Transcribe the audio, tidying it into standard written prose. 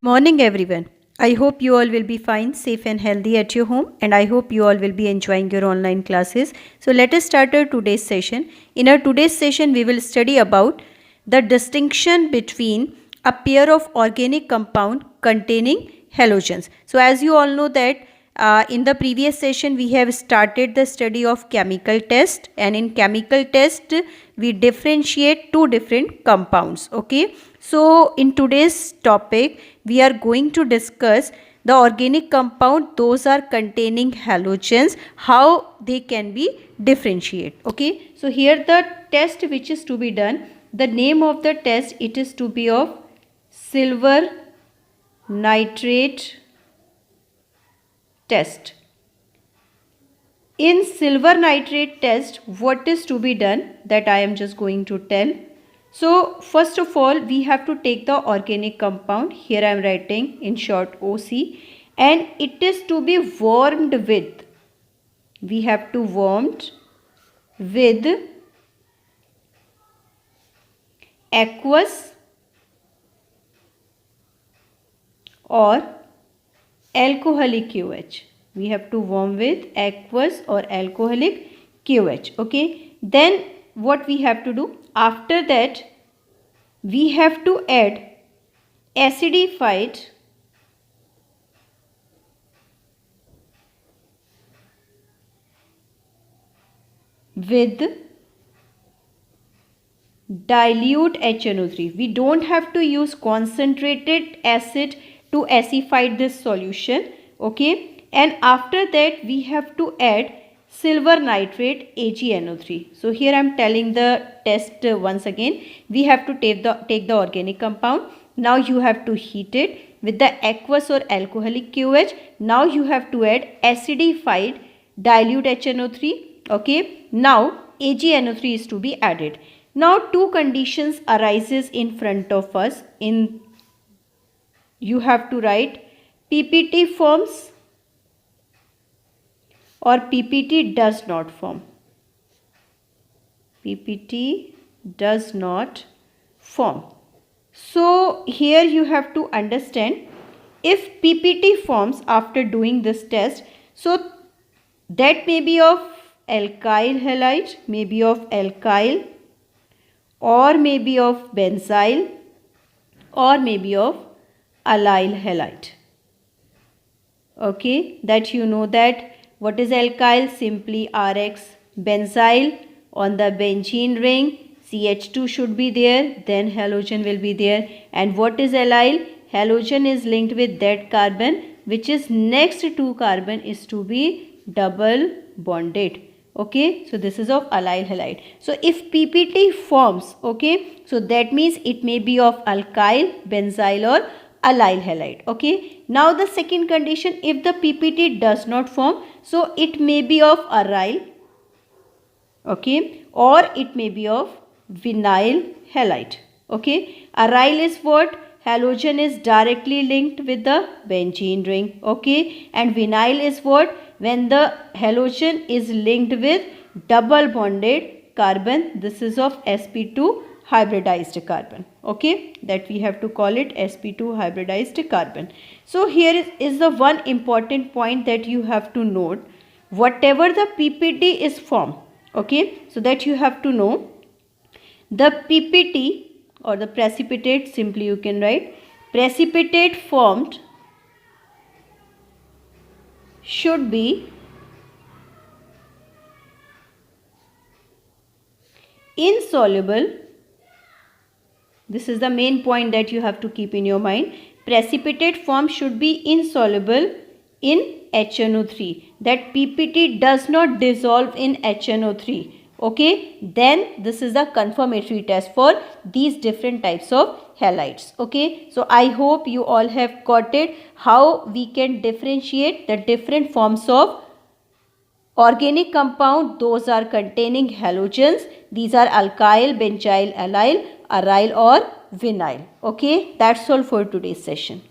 Morning, everyone. I hope you all will be fine, safe, and healthy at your home, and I hope you all will be enjoying your online classes. So, let us start our today's session. In our today's session, we will study about the distinction between a pair of organic compound containing halogens. So, as you all know that in the previous session we have started the study of chemical test, and in chemical test we differentiate two different compounds. Okay, so in today's topic we are going to discuss the organic compound, those are containing halogens, how they can be differentiated. Okay, so here the test which is to be done, the name of the test, it is to be of silver nitrate test. In silver nitrate test, what is to be done, that I am just going to tell. So first of all we have to take the organic compound, here I am writing in short OC, and it is to be warmed with, we have to warmed with aqueous or alcoholic QH. We have to warm with aqueous or alcoholic QH. Okay, then what we have to do, after that we have to add acidified with dilute HNO3. We don't have to use concentrated acid to acidify this solution. Okay, and after that we have to add silver nitrate AgNO3. So here I am telling the test once again. We have to take the organic compound. Now you have to heat it with the aqueous or alcoholic QH. Now you have to add acidified dilute HNO3. Okay, now AgNO3 is to be added. Now two conditions arises in front of us. In you have to write PPT forms or PPT does not form. PPT does not form. So here you have to understand, if PPT forms after doing this test, so that may be of alkyl halide, may be of alkyl, or may be of benzyl, or may be of allyl halide. Okay, that you know that what is alkyl, simply RX. Benzyl, on the benzene ring CH2 should be there, then halogen will be there. And what is allyl? Halogen is linked with that carbon which is next to carbon is to be double bonded. Okay, so this is of allyl halide. So if PPT forms, okay, so that means it may be of alkyl, benzyl, or allyl halide. Okay, now the second condition, if the PPT does not form, so it may be of aryl, okay, or it may be of vinyl halide. Okay, aryl is what? Halogen is directly linked with the benzene ring. Okay, and vinyl is what? When the halogen is linked with double bonded carbon. This is of sp2 hybridized carbon. Okay, that we have to call it sp2 hybridized carbon. So here is the one important point that you have to note. Whatever the PPT is formed, okay, so that you have to know, the PPT or the precipitate, simply you can write precipitate formed should be insoluble. This is the main point that you have to keep in your mind. Precipitate form should be insoluble in HNO3. That PPT does not dissolve in HNO3. Okay, then this is the confirmatory test for these different types of halides. Okay, so I hope you all have got it, how we can differentiate the different forms of organic compound. Those are containing halogens. These are alkyl, benzyl, allyl, aryl, or vinyl. Okay, that's all for today's session.